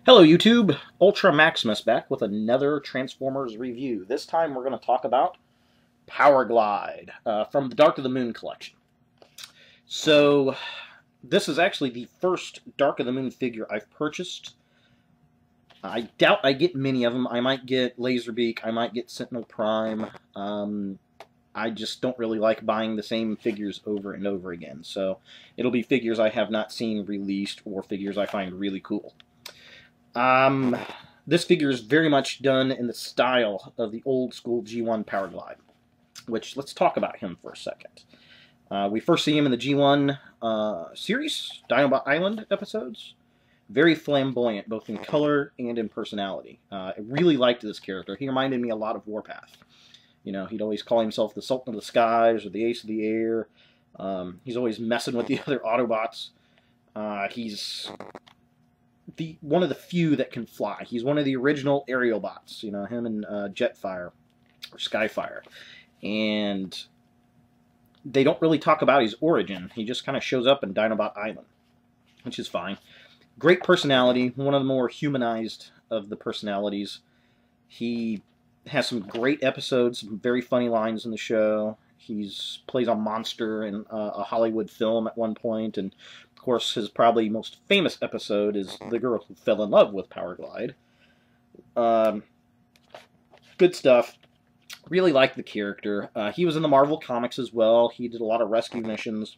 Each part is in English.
Hello YouTube, Ultra Maximus back with another Transformers review. This time we're going to talk about Powerglide from the Dark of the Moon collection. So this is actually the first Dark of the Moon figure I've purchased. I doubt I get many of them. I might get Laserbeak, I might get Sentinel Prime. I just don't really like buying the same figures over and over again. So it'll be figures I have not seen released or figures I find really cool. This figure is very much done in the style of the old school G1 Powerglide, which, let's talk about him for a second. We first see him in the G1 series, Dinobot Island episodes. Very flamboyant, both in color and in personality. I really liked this character. He reminded me a lot of Warpath. You know, he'd always call himself the Sultan of the Skies or the Ace of the Air. He's always messing with the other Autobots. He's one of the few that can fly. He's one of the original aerial bots, you know, him and Jetfire or Skyfire. And they don't really talk about his origin. He just kind of shows up in Dinobot Island, which is fine. Great personality, one of the more humanized of the personalities. He has some great episodes, some very funny lines in the show. He's plays a monster in a Hollywood film at one point, and of course his probably most famous episode is The Girl Who Fell in Love with Powerglide. Good stuff. Really like the character. He was in the Marvel Comics as well. He did a lot of rescue missions.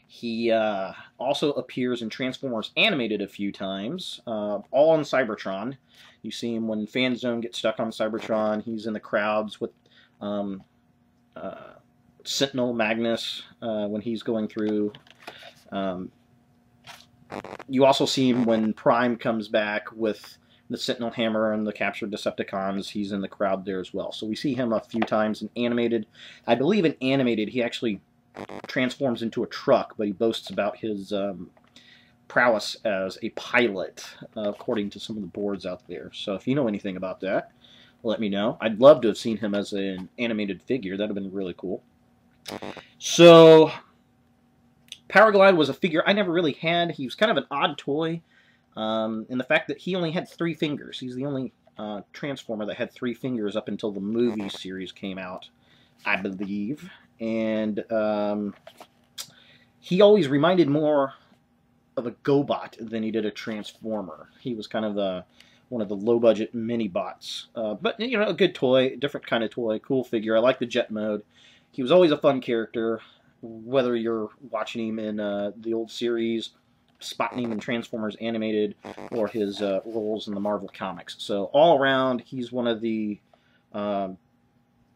He also appears in Transformers Animated a few times, all on Cybertron. You see him when Fan Zone gets stuck on Cybertron. He's in the crowds with Sentinel Magnus when he's going through. You also see him when Prime comes back with the Sentinel Hammer and the captured Decepticons. He's in the crowd there as well. So we see him a few times in Animated. I believe in Animated he actually transforms into a truck, but he boasts about his prowess as a pilot, according to some of the boards out there. So if you know anything about that, let me know. I'd love to have seen him as an animated figure. That would have been really cool. So Powerglide was a figure I never really had. He was kind of an odd toy in the fact that he only had 3 fingers. He's the only Transformer that had 3 fingers up until the movie series came out, I believe. And he always reminded more of a GoBot than he did a Transformer. He was kind of one of the low-budget mini-bots. But, you know, a good toy, different kind of toy, cool figure. I like the jet mode. He was always a fun character, whether you're watching him in the old series, spotting him in Transformers Animated, or his roles in the Marvel Comics. So, all around, he's one of the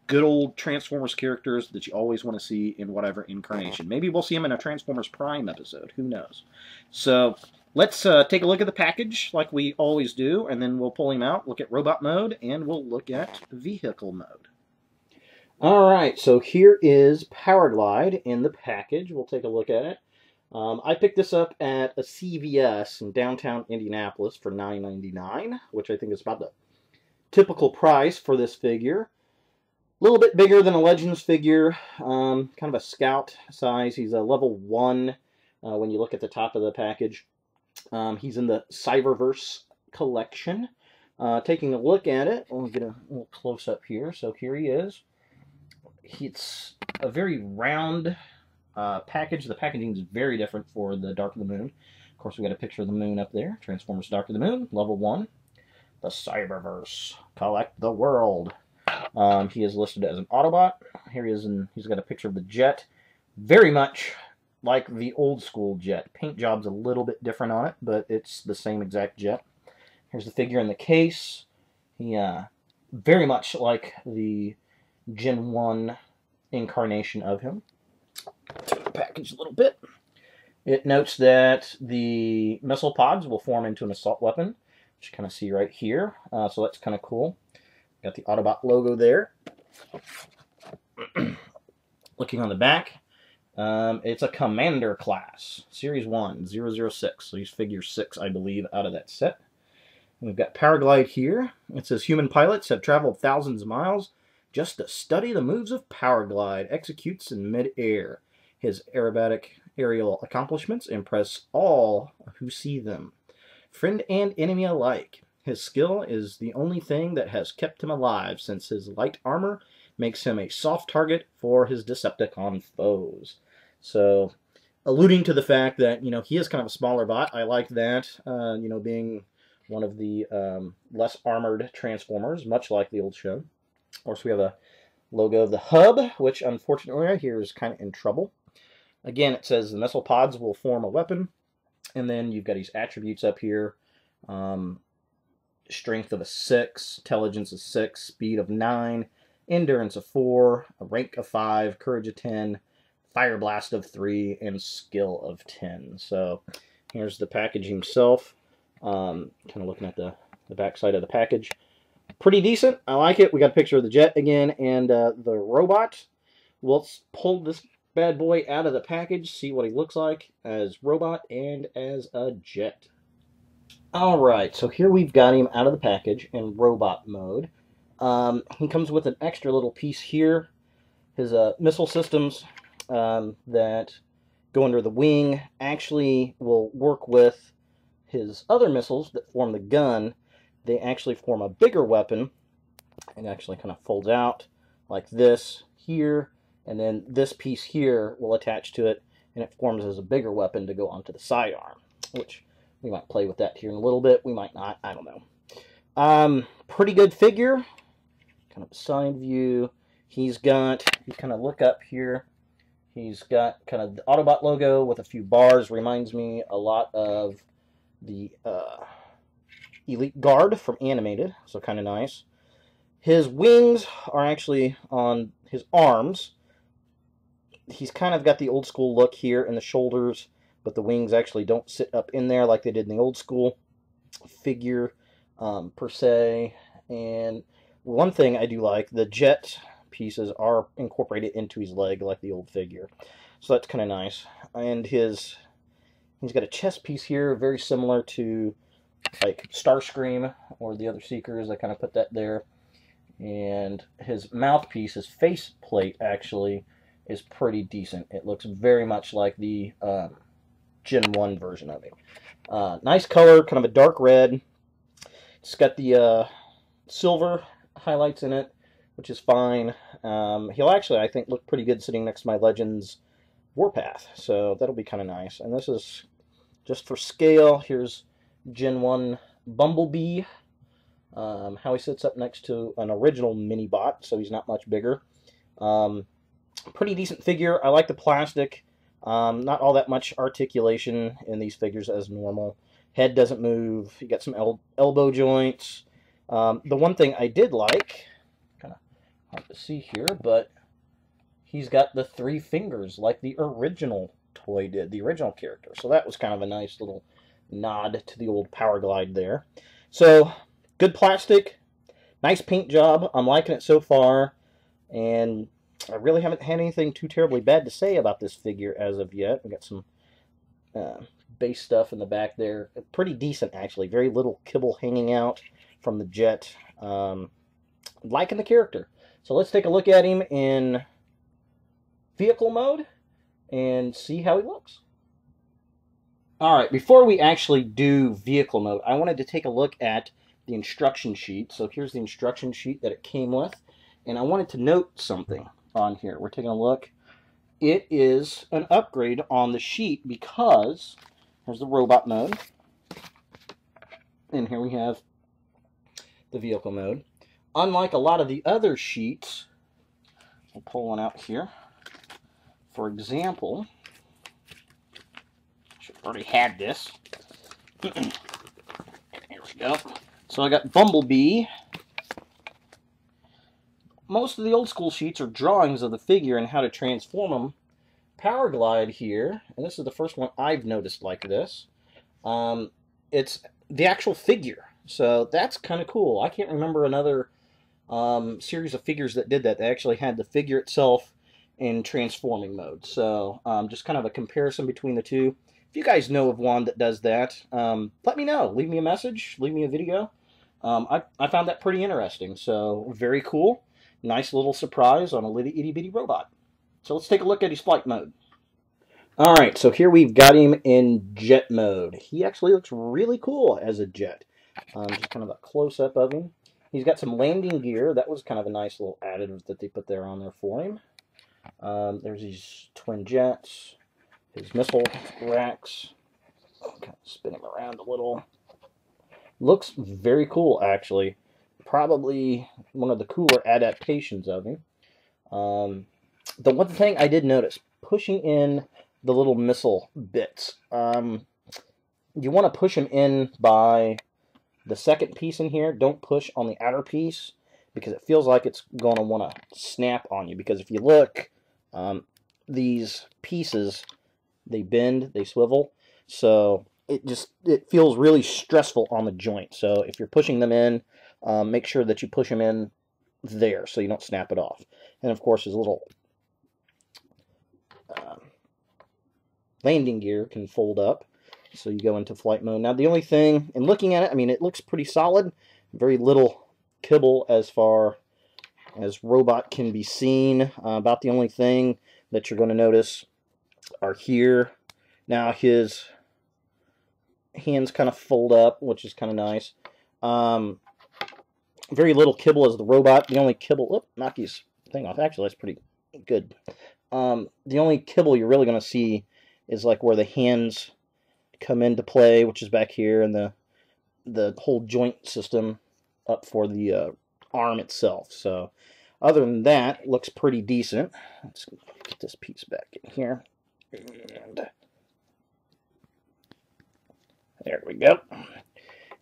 good old Transformers characters that you always want to see in whatever incarnation. Maybe we'll see him in a Transformers Prime episode. Who knows? So, let's take a look at the package like we always do, and then we'll pull him out, look at robot mode, and we'll look at vehicle mode. Alright, so here is Powerglide in the package. We'll take a look at it. I picked this up at a CVS in downtown Indianapolis for $9.99, which I think is about the typical price for this figure. A little bit bigger than a Legends figure, kind of a scout size. He's a level 1 when you look at the top of the package. He's in the Cyberverse collection. Taking a look at it, we'll get a little close-up here. So here he is. It's a very round package. The packaging is very different for the Dark of the Moon. Of course, we got a picture of the moon up there. Transformers Dark of the Moon, level 1. The Cyberverse. Collect the world. He is listed as an Autobot. Here he is, and he's got a picture of the jet. Very much like the old school jet. Paint job's a little bit different on it, but it's the same exact jet. Here's the figure in the case. He very much like the Gen 1 incarnation of him. Turn the package a little bit. It notes that the missile pods will form into an assault weapon, which you kind of see right here. So that's kind of cool. Got the Autobot logo there. Looking on the back, it's a Commander class, Series 1, 006. So he's figure 6, I believe, out of that set. And we've got Powerglide here. It says, human pilots have traveled thousands of miles just to study the moves of Powerglide. Executes in mid-air. His aerobatic aerial accomplishments impress all who see them. Friend and enemy alike. His skill is the only thing that has kept him alive, since his light armor makes him a soft target for his Decepticon foes. So, alluding to the fact that, he is kind of a smaller bot. I like that, being one of the less armored Transformers, much like the old show. Of course, we have a logo of the hub, which unfortunately right here is kind of in trouble. Again, it says the missile pods will form a weapon. And then you've got his attributes up here. Strength of a 6, intelligence of 6, speed of 9, endurance of 4, a rank of 5, courage of 10, fire blast of 3, and skill of 10. So here's the package himself. Kind of looking at the back side of the package. Pretty decent. I like it. We got a picture of the jet again and the robot. Let's pull this bad boy out of the package, see what he looks like as robot and as a jet. Alright, so here we've got him out of the package in robot mode. He comes with an extra little piece here. His missile systems that go under the wing actually will work with his other missiles that form the gun. They actually form a bigger weapon and actually kind of folds out like this here. And then this piece here will attach to it, and it forms as a bigger weapon to go onto the sidearm, which we might play with that here in a little bit. We might not. I don't know. Pretty good figure. Kind of a side view. He's kind of look up here. He's got kind of the Autobot logo with a few bars. Reminds me a lot of the Elite Guard from Animated, so kind of nice. His wings are actually on his arms. He's kind of got the old school look here in the shoulders, but the wings actually don't sit up in there like they did in the old school figure per se. And one thing I do like, the jet pieces are incorporated into his leg like the old figure. So that's kind of nice. And he's got a chest piece here, very similar to like Starscream or the other Seekers. I kind of put that there. And his mouthpiece, his face plate actually is pretty decent. It looks very much like the Gen 1 version of it. Nice color, kind of a dark red. It's got the silver highlights in it, which is fine. He'll actually, I think, look pretty good sitting next to my Legends Warpath, so that'll be kind of nice. And this is just for scale. Here's Gen 1 Bumblebee. How he sits up next to an original mini-bot, so he's not much bigger. Pretty decent figure. I like the plastic. Not all that much articulation in these figures as normal. Head doesn't move. You got some elbow joints. The one thing I did like, kind of hard to see here, but he's got the 3 fingers like the original toy did, the original character. So that was kind of a nice little nod to the old Powerglide there. So, good plastic. Nice paint job. I'm liking it so far. And I really haven't had anything too terribly bad to say about this figure as of yet. We got some base stuff in the back there. Pretty decent, actually. Very little kibble hanging out from the jet. Liking the character. So let's take a look at him in vehicle mode and see how he looks. Alright, before we actually do vehicle mode, I wanted to take a look at the instruction sheet. So here's the instruction sheet that it came with. And I wanted to note something on here. We're taking a look. It is an upgrade on the sheet because there's the robot mode. And here we have the vehicle mode. Unlike a lot of the other sheets, I'll pull one out here. For example, should have already had this. Here we go. So I got Bumblebee. Most of the old school sheets are drawings of the figure and how to transform them. Powerglide here, and this is the first one I've noticed like this. It's the actual figure, so that's kind of cool. I can't remember another series of figures that did that. They actually had the figure itself in transforming mode. So just kind of a comparison between the two. If you guys know of one that does that, let me know. Leave me a message. Leave me a video. I found that pretty interesting. So very cool. Nice little surprise on a itty bitty robot. So let's take a look at his flight mode. Alright, so here we've got him in jet mode. He actually looks really cool as a jet. Just kind of a close-up of him. He's got some landing gear. That was kind of a nice little additive that they put there on there for him. There's these twin jets, his missile racks. Kind of spin him around a little. Looks very cool, actually. Probably one of the cooler adaptations of him. The one thing I did notice, pushing in the little missile bits. You want to push them in by the second piece in here. Don't push on the outer piece because it feels like it's going to want to snap on you. Because if you look, these pieces, they bend, they swivel. So it feels really stressful on the joint. So if you're pushing them in, make sure that you push them in there so you don't snap it off. And of course, his little landing gear can fold up, so you go into flight mode. Now, the only thing, in looking at it, I mean, it looks pretty solid. Very little kibble as far as robot can be seen. About the only thing that you're going to notice are here. Now, his hands kind of fold up, which is kind of nice. Very little kibble as the robot. The only kibble, knock his thing off. Actually, that's pretty good. The only kibble you're really going to see is like where the hands come into play, which is back here, and the whole joint system up for the arm itself. So other than that, it looks pretty decent. Let's get this piece back in here. And there we go.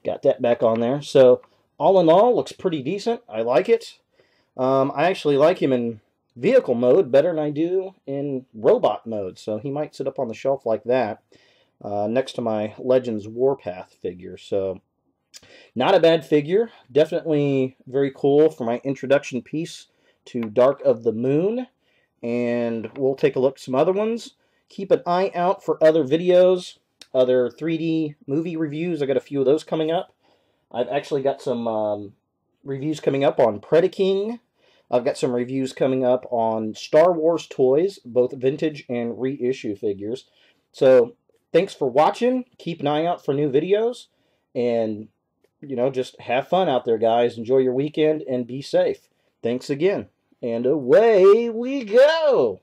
Got that back on there. So all in all, looks pretty decent. I like it. I actually like him in vehicle mode better than I do in robot mode, so he might sit up on the shelf like that next to my Legends Warpath figure. So not a bad figure, definitely very cool for my introduction piece to Dark of the Moon, and we'll take a look at some other ones. Keep an eye out for other videos, other 3D movie reviews. I got a few of those coming up. I've actually got some reviews coming up on Predaking. I've got some reviews coming up on Star Wars toys, both vintage and reissue figures. So thanks for watching. Keep an eye out for new videos. And, you know, just have fun out there, guys. Enjoy your weekend and be safe. Thanks again. And away we go.